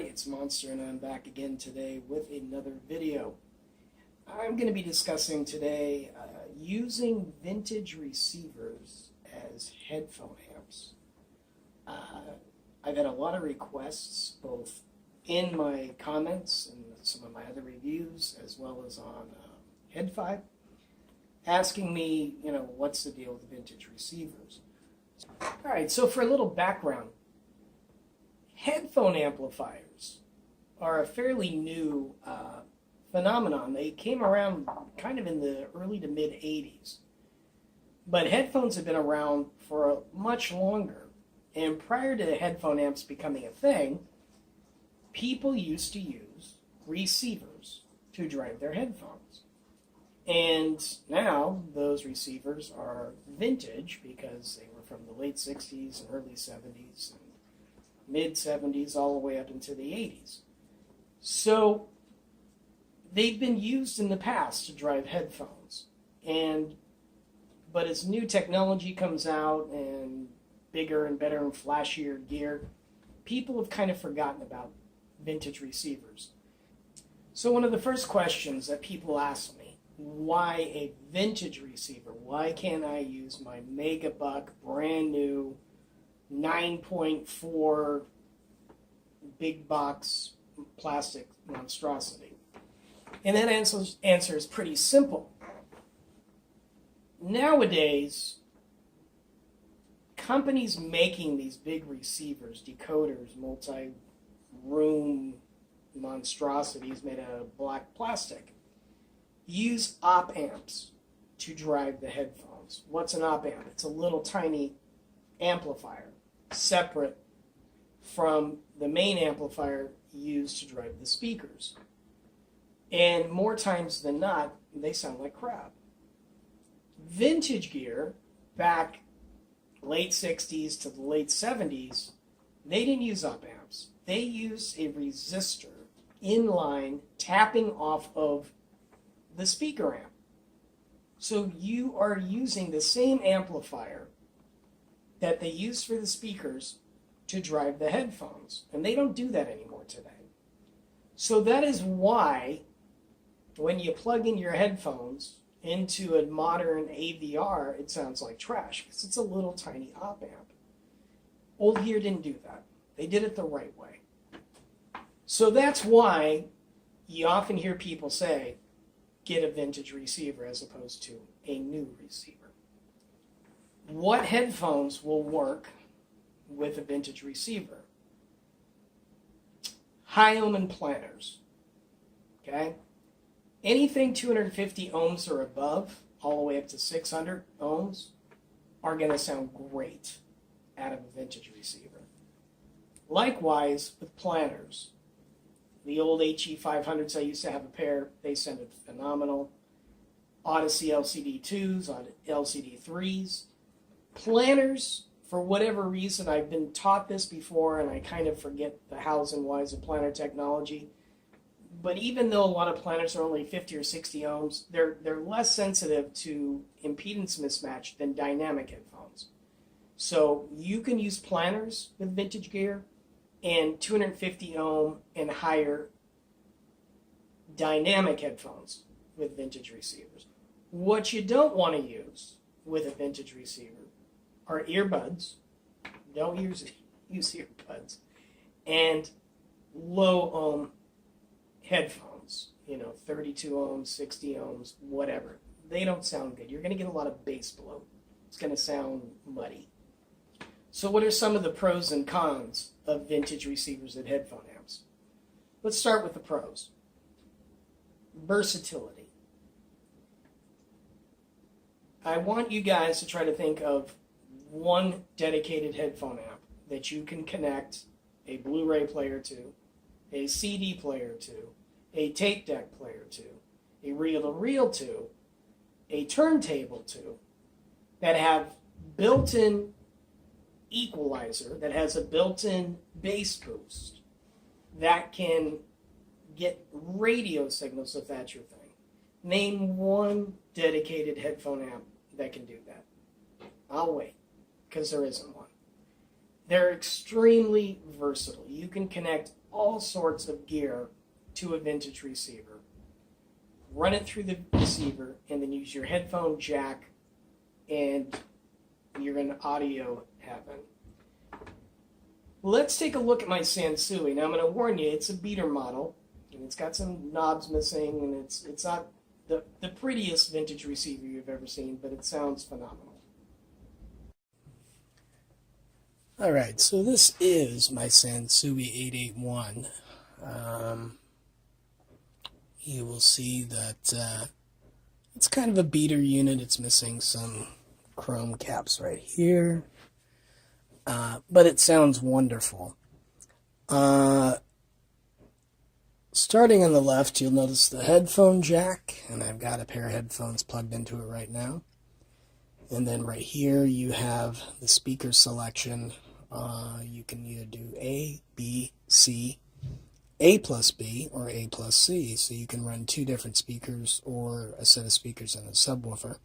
everybody, it's Monster and I'm back again today with another video. I'm going to be discussing today using vintage receivers as headphone amps. I've had a lot of requests both in my comments and some of my other reviews as well as on Head5 asking me, what's the deal with vintage receivers. Alright, so for a little background, headphone amplifiers are a fairly new phenomenon. They came around kind of in the early to mid 80s. But headphones have been around for much longer. And prior to headphone amps becoming a thing, people used to use receivers to drive their headphones. And now those receivers are vintage because they were from the late 60s and early 70s and mid-70s all the way up into the 80s. So they've been used in the past to drive headphones. But as new technology comes out and bigger and better and flashier gear, people have kind of forgotten about vintage receivers. So one of the first questions that people ask me, why a vintage receiver? Why can't I use my megabuck brand new 9.4 big box plastic monstrosity? And that answer is pretty simple. Nowadays, companies making these big receivers, decoders, multi-room monstrosities made out of black plastic, use op amps to drive the headphones. What's an op amp? It's a little tiny amplifier, separate from the main amplifier used to drive the speakers. And more times than not, they sound like crap. Vintage gear, back late 60s to the late 70s, they didn't use op amps. They used a resistor inline tapping off of the speaker amp. So you are using the same amplifier that they use for the speakers to drive the headphones. And they don't do that anymore today. So that is why when you plug in your headphones into a modern AVR, it sounds like trash because it's a little tiny op amp. Old gear didn't do that. They did it the right way. So that's why you often hear people say, get a vintage receiver as opposed to a new receiver. What headphones will work with a vintage receiver? High ohm and planners. Okay? Anything 250 ohms or above, all the way up to 600 ohms, are going to sound great out of a vintage receiver. Likewise with planners. The old HE500s, I used to have a pair. They sounded phenomenal. Odyssey LCD2s, LCD3s. Planners, for whatever reason, I've been taught this before, and I kind of forget the hows and whys of planner technology. But even though a lot of planners are only 50 or 60 ohms, they're less sensitive to impedance mismatch than dynamic headphones. So you can use planners with vintage gear and 250 ohm and higher dynamic headphones with vintage receivers. What you don't want to use with a vintage receiver are earbuds. Don't use earbuds. And low ohm headphones, 32 ohms, 60 ohms, whatever. They don't sound good. You're going to get a lot of bass bloat. It's going to sound muddy. So what are some of the pros and cons of vintage receivers and headphone amps? Let's start with the pros. Versatility. I want you guys to try to think of one dedicated headphone amp that you can connect a Blu-ray player to, a CD player to, a tape deck player to, a reel-to-reel to, a turntable to, that have built-in equalizer, that has a built-in bass boost, that can get radio signals if that's your thing. Name one dedicated headphone amp that can do that. I'll wait, because there isn't one. They're extremely versatile. You can connect all sorts of gear to a vintage receiver. Run it through the receiver, and then use your headphone jack, and you're in audio heaven. Let's take a look at my Sansui. Now I'm going to warn you, it's a beater model, and it's got some knobs missing, and it's not the prettiest vintage receiver you've ever seen, but it sounds phenomenal. Alright, so this is my Sansui 881. You will see that it's kind of a beater unit. It's missing some chrome caps right here. But it sounds wonderful. Starting on the left, you'll notice the headphone jack, and I've got a pair of headphones plugged into it right now. And then right here, you have the speaker selection. You can either do A, B, C, A plus B, or A plus C. So you can run two different speakers or a set of speakers and a subwoofer.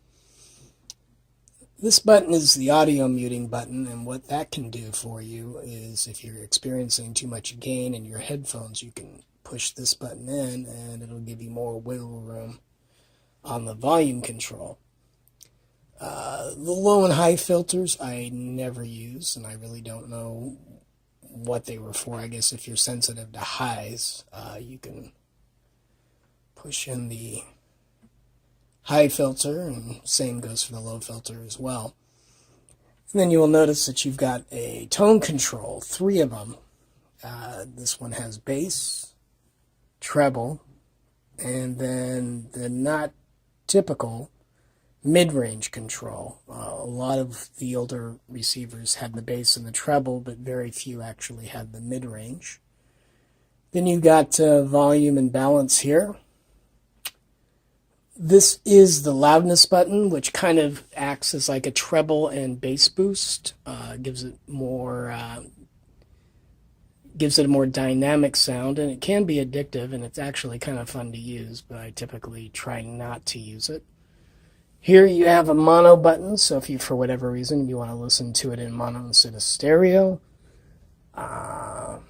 This button is the audio muting button, and what that can do for you is if you're experiencing too much gain in your headphones, you can push this button in and it'll give you more wiggle room on the volume control. The low and high filters I never use, and I really don't know what they were for. I guess if you're sensitive to highs, you can push in the high filter, and same goes for the low filter as well. And then you will notice that you've got a tone control, 3 of them. This one has bass, treble, and then the not typical mid-range control. A lot of the older receivers had the bass and the treble, but very few actually had the mid-range. Then you've got volume and balance here. This is the loudness button, which kind of acts as like a treble and bass boost. Gives it a more dynamic sound, and it can be addictive, and it's actually kind of fun to use, but I typically try not to use it. Here you have a mono button, so if you, for whatever reason, you want to listen to it in mono instead of stereo. And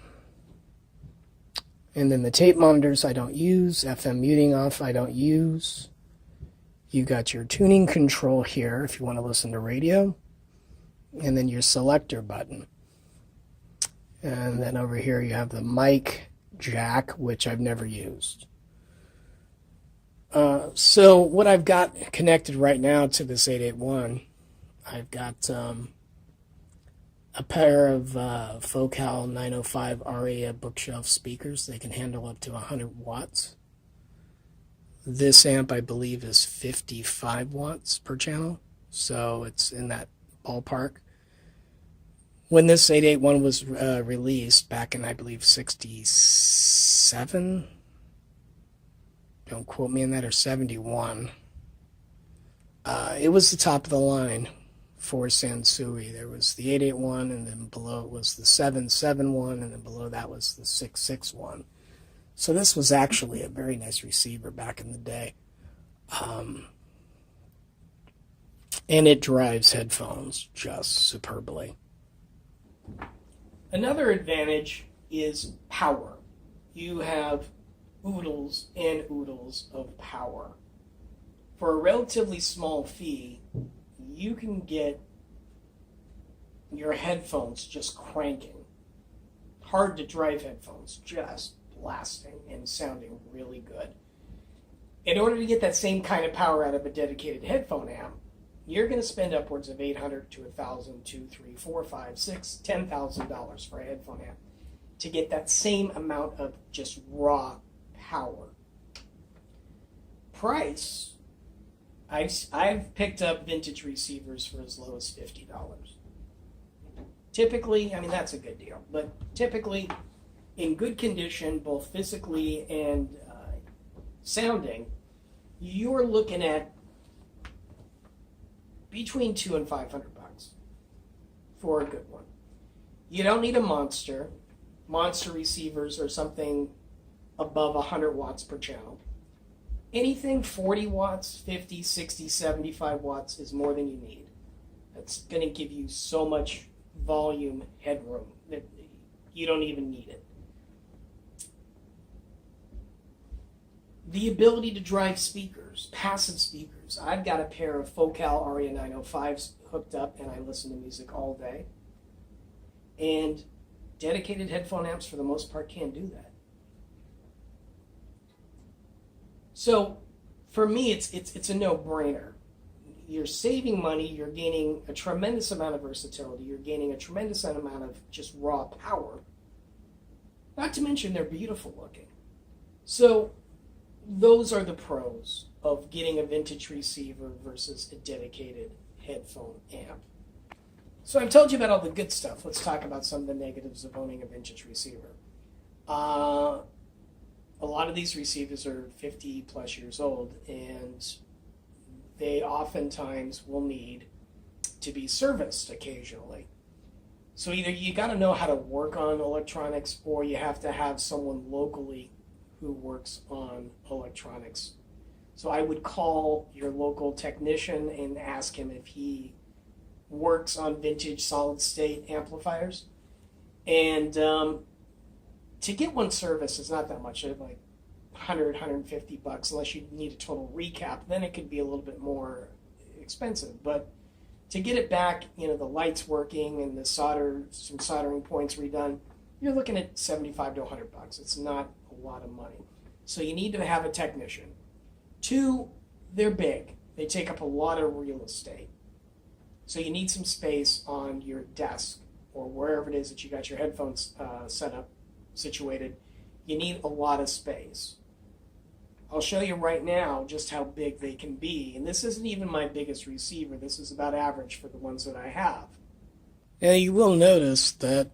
then the tape monitors I don't use, FM muting off I don't use. You got your tuning control here if you want to listen to radio, and then your selector button. And then over here you have the mic jack, which I've never used. So what I've got connected right now to this 881, I've got a pair of Focal 905 Aria bookshelf speakers. They can handle up to 100 watts. This amp, I believe, is 55 watts per channel, so it's in that ballpark. When this 881 was released back in, I believe, 67, don't quote me on that, or 71, it was the top of the line for Sansui. There was the 881, and then below it was the 771, and then below that was the 661. So this was actually a very nice receiver back in the day. And it drives headphones just superbly. Another advantage is power. You have oodles and oodles of power. For a relatively small fee, you can get your headphones just cranking. Hard to drive headphones, just blasting and sounding really good. In order to get that same kind of power out of a dedicated headphone amp, you're going to spend upwards of $800 to $1,000, $2,000, $3,000, $4,000, $5,000, $6,000, $10,000 for a headphone amp to get that same amount of just raw power. Price, I've picked up vintage receivers for as low as $50. Typically, I mean, that's a good deal, but typically in good condition, both physically and sounding, you're looking at between $200 and $500 for a good one. You don't need a monster. Monster receivers are something above 100 watts per channel. Anything 40 watts, 50, 60, 75 watts is more than you need. That's going to give you so much volume headroom that you don't even need it. The ability to drive speakers, passive speakers. I've got a pair of Focal Aria 905s hooked up, and I listen to music all day. And dedicated headphone amps, for the most part, can't do that. So, for me, it's a no-brainer. You're saving money, you're gaining a tremendous amount of versatility, you're gaining a tremendous amount of just raw power. Not to mention they're beautiful looking. So, those are the pros of getting a vintage receiver versus a dedicated headphone amp. So I've told you about all the good stuff. Let's talk about some of the negatives of owning a vintage receiver. A lot of these receivers are 50 plus years old, and they oftentimes will need to be serviced occasionally. So either you got to know how to work on electronics, or you have to have someone locally who works on electronics. So I would call your local technician and ask him if he works on vintage solid state amplifiers. And to get one service is not that much, like $100-$150, unless you need a total recap. Then it could be a little bit more expensive. But to get it back, the lights working and the some soldering points redone, you're looking at $75 to $100. It's not a lot of money. So you need to have a technician. 2, they're big. They take up a lot of real estate. So you need some space on your desk or wherever it is that you got your headphones situated. You need a lot of space. I'll show you right now just how big they can be. And this isn't even my biggest receiver. This is about average for the ones that I have. Now you will notice that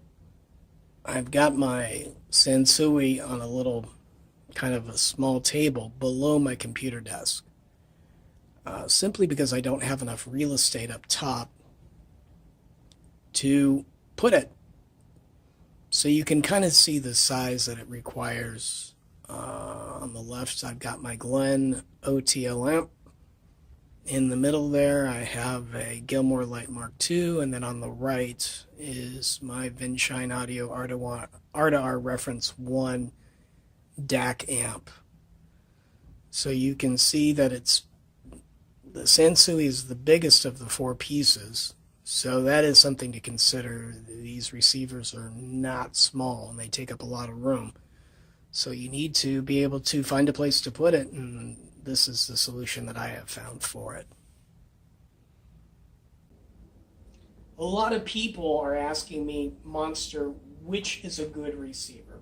I've got my Sansui on a little kind of a small table below my computer desk. Simply because I don't have enough real estate up top to put it. So you can kind of see the size that it requires. On the left, I've got my Glenn OTL amp. In the middle there, I have a Gilmore Light Mark II, and then on the right is my Vinshine Audio R2R Reference 1 DAC amp. So you can see that the Sansui is the biggest of the 4 pieces, so that is something to consider. These receivers are not small, and they take up a lot of room. So you need to be able to find a place to put it, and this is the solution that I have found for it. A lot of people are asking me, Monster, which is a good receiver?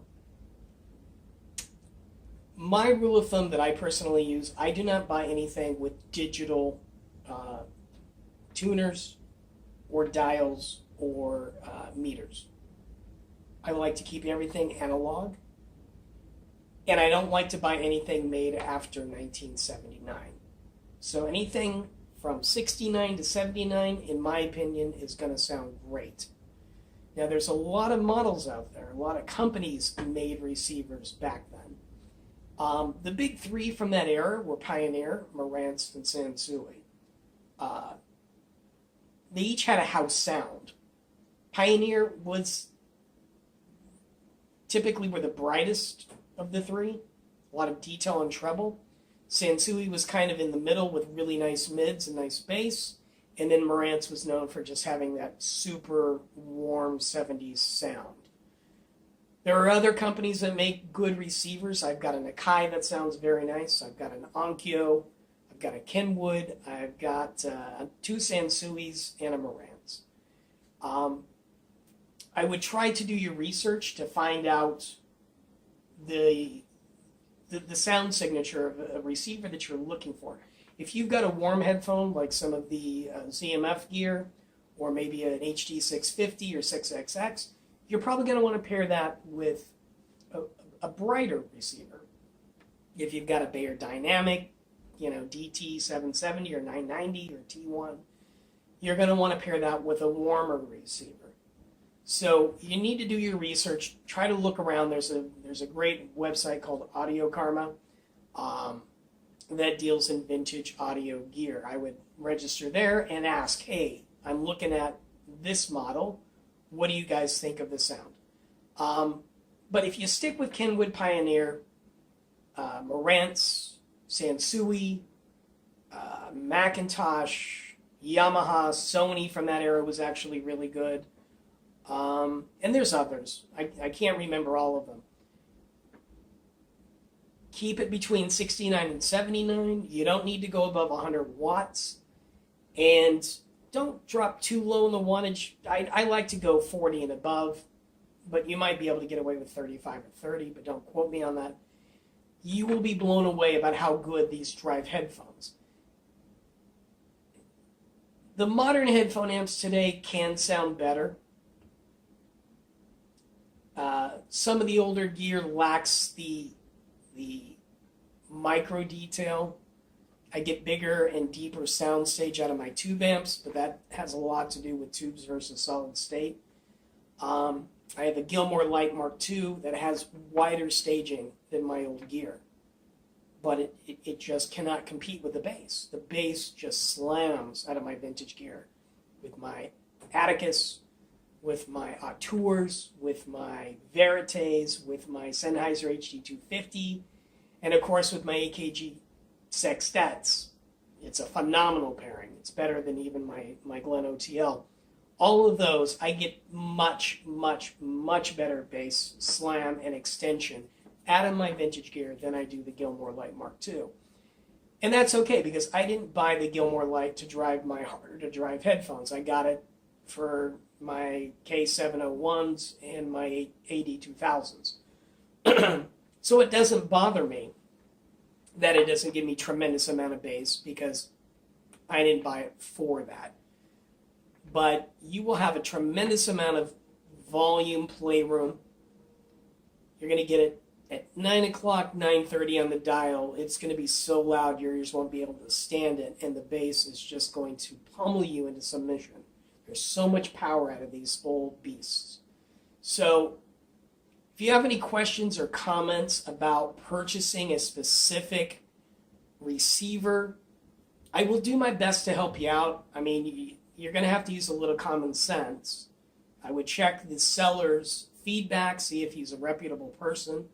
My rule of thumb that I personally use, I do not buy anything with digital tuners or dials or meters. I like to keep everything analog. And I don't like to buy anything made after 1979. So anything from 69 to 79, in my opinion, is going to sound great. Now, there's a lot of models out there. A lot of companies made receivers back then. The big 3 from that era were Pioneer, Marantz, and Sansui. They each had a house sound. Pioneer was typically were the brightest of the 3. A lot of detail and treble. Sansui was kind of in the middle with really nice mids and nice bass. And then Marantz was known for just having that super warm 70s sound. There are other companies that make good receivers. I've got an Akai that sounds very nice. I've got an Onkyo. I've got a Kenwood. I've got 2 Sansuis and a Marantz. I would try to do your research to find out the sound signature of a receiver that you're looking for. If you've got a warm headphone like some of the ZMF gear, or maybe an HD 650 or 6XX, you're probably going to want to pair that with a brighter receiver. If you've got a Bayer Dynamic, DT 770 or 990 or T1, you're going to want to pair that with a warmer receiver. So you need to do your research. Try to look around. There's a great website called Audio Karma that deals in vintage audio gear. I would register there and ask, hey, I'm looking at this model. What do you guys think of the sound? But if you stick with Kenwood Pioneer, Marantz, Sansui, Macintosh, Yamaha, Sony from that era was actually really good. And there's others. I can't remember all of them. Keep it between 69 and 79. You don't need to go above 100 watts. And don't drop too low in the wattage. I like to go 40 and above, but you might be able to get away with 35 or 30, but don't quote me on that. You will be blown away about how good these drive headphones. The modern headphone amps today can sound better. Some of the older gear lacks the micro detail. I get bigger and deeper sound stage out of my tube amps, but that has a lot to do with tubes versus solid state. I have a Gilmore Light Mark II that has wider staging than my old gear, but it just cannot compete with the bass. The bass just slams out of my vintage gear with my Atticus, with my Auteurs, with my Verites, with my Sennheiser HD250, and of course with my AKG sextets. It's a phenomenal pairing. It's better than even my Glen OTL. All of those, I get much, much, much better bass, slam, and extension out of my vintage gear than I do the Gilmore Light Mark II. And that's okay, because I didn't buy the Gilmore Light to drive my harder to drive headphones. I got it for my K701s and my AD2000s. So it doesn't bother me that it doesn't give me tremendous amount of bass, because I didn't buy it for that. But you will have a tremendous amount of volume playroom. You're going to get it at 9 o'clock, 9:30 on the dial. It's going to be so loud your ears won't be able to stand it, and the bass is just going to pummel you into submission. There's so much power out of these old beasts. So if you have any questions or comments about purchasing a specific receiver, I will do my best to help you out. I mean, you're going to have to use a little common sense. I would check the seller's feedback, see if he's a reputable person.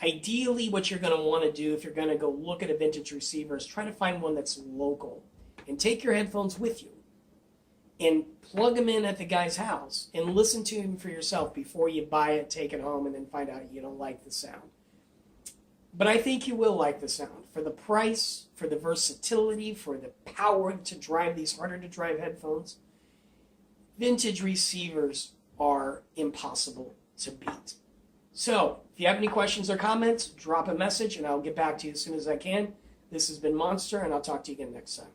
Ideally, what you're going to want to do if you're going to go look at a vintage receiver is try to find one that's local. And take your headphones with you. And plug them in at the guy's house and listen to him for yourself before you buy it, take it home, and then find out you don't like the sound. But I think you will like the sound. For the price, for the versatility, for the power to drive these harder to drive headphones, vintage receivers are impossible to beat. So, if you have any questions or comments, drop a message and I'll get back to you as soon as I can. This has been Monster, and I'll talk to you again next time.